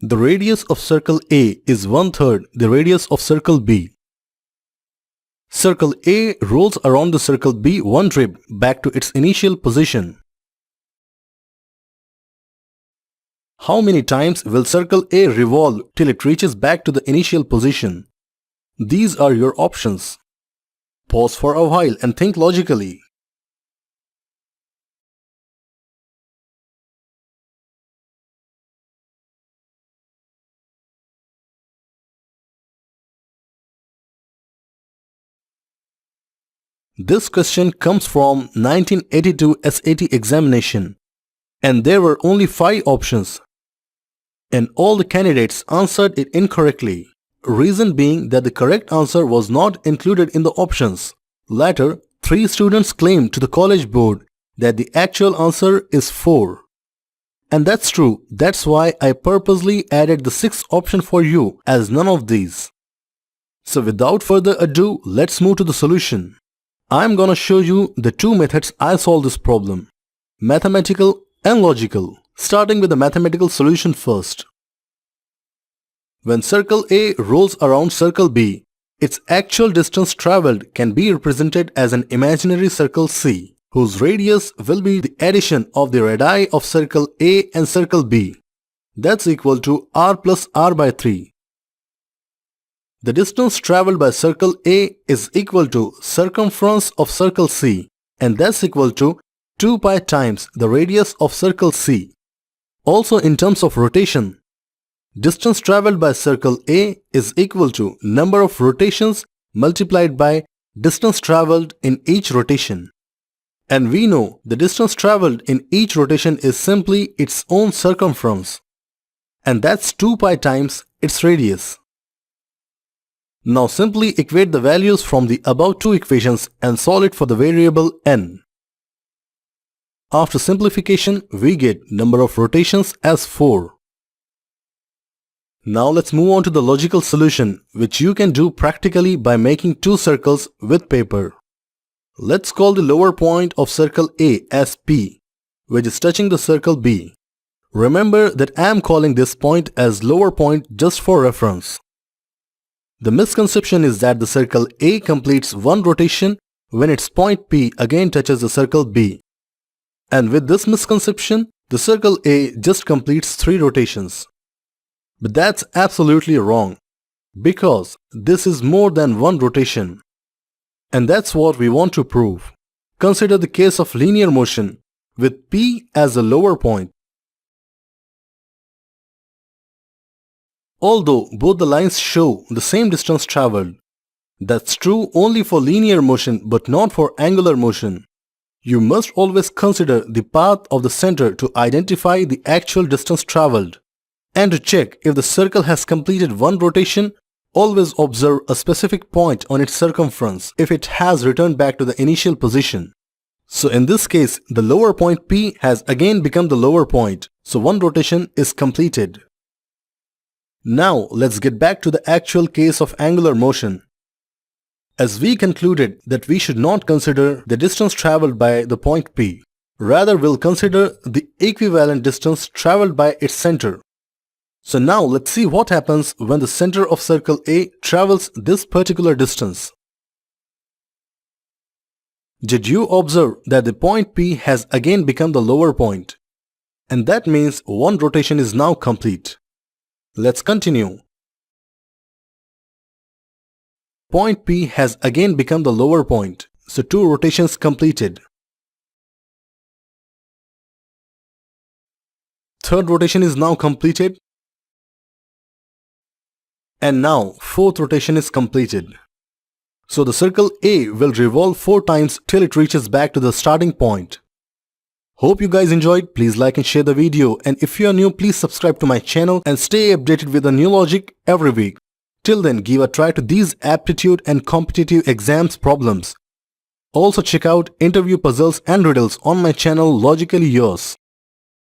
The radius of circle A is 1/3 the radius of circle B. Circle A rolls around the circle B one trip back to its initial position. How many times will circle A revolve till it reaches back to the initial position? These are your options. Pause for a while and think logically. This question comes from 1982 S.A.T examination, and there were only 5 options, and all the candidates answered it incorrectly. Reason being that the correct answer was not included in the options. Later, 3 students claimed to the college board that the actual answer is 4. And that's true. That's why I purposely added the 6th option for you as none of these. So without further ado, let's move to the solution. I'm gonna show you the 2 methods I solved this problem, mathematical and logical, starting with the mathematical solution first. When circle A rolls around circle B, its actual distance traveled can be represented as an imaginary circle C, whose radius will be the addition of the radii of circle A and circle B. That's equal to r plus r by 3. The distance traveled by circle A is equal to circumference of circle C, and that's equal to 2 pi times the radius of circle C. Also in terms of rotation, distance traveled by circle A is equal to number of rotations multiplied by distance traveled in each rotation. And we know the distance traveled in each rotation is simply its own circumference, and that's 2 pi times its radius. Now simply equate the values from the above 2 equations and solve it for the variable n. After simplification, we get number of rotations as 4. Now let's move on to the logical solution, which you can do practically by making 2 circles with paper. Let's call the lower point of circle A as P, which is touching the circle B. Remember that I am calling this point as lower point just for reference. The misconception is that the circle A completes one rotation when its point P again touches the circle B. And with this misconception, the circle A just completes 3 rotations. But that's absolutely wrong, because this is more than one rotation. And that's what we want to prove. Consider the case of linear motion with P as the lower point. Although both the lines show the same distance traveled, that's true only for linear motion but not for angular motion. You must always consider the path of the center to identify the actual distance traveled. And to check if the circle has completed one rotation, always observe a specific point on its circumference if it has returned back to the initial position. So in this case, the lower point P has again become the lower point, so one rotation is completed. Now let's get back to the actual case of angular motion. As we concluded that we should not consider the distance traveled by the point P, rather we'll consider the equivalent distance traveled by its center. So now let's see what happens when the center of circle A travels this particular distance. Did you observe that the point P has again become the lower point? And that means one rotation is now complete. Let's continue. Point P has again become the lower point, so 2 rotations completed. Third rotation is now completed. And now 4th rotation is completed. So the circle A will revolve 4 times till it reaches back to the starting point. Hope you guys enjoyed. Please like and share the video, and if you are new, please subscribe to my channel and stay updated with a new logic every week. Till then, give a try to these aptitude and competitive exams problems. Also check out interview puzzles and riddles on my channel Logically Yours.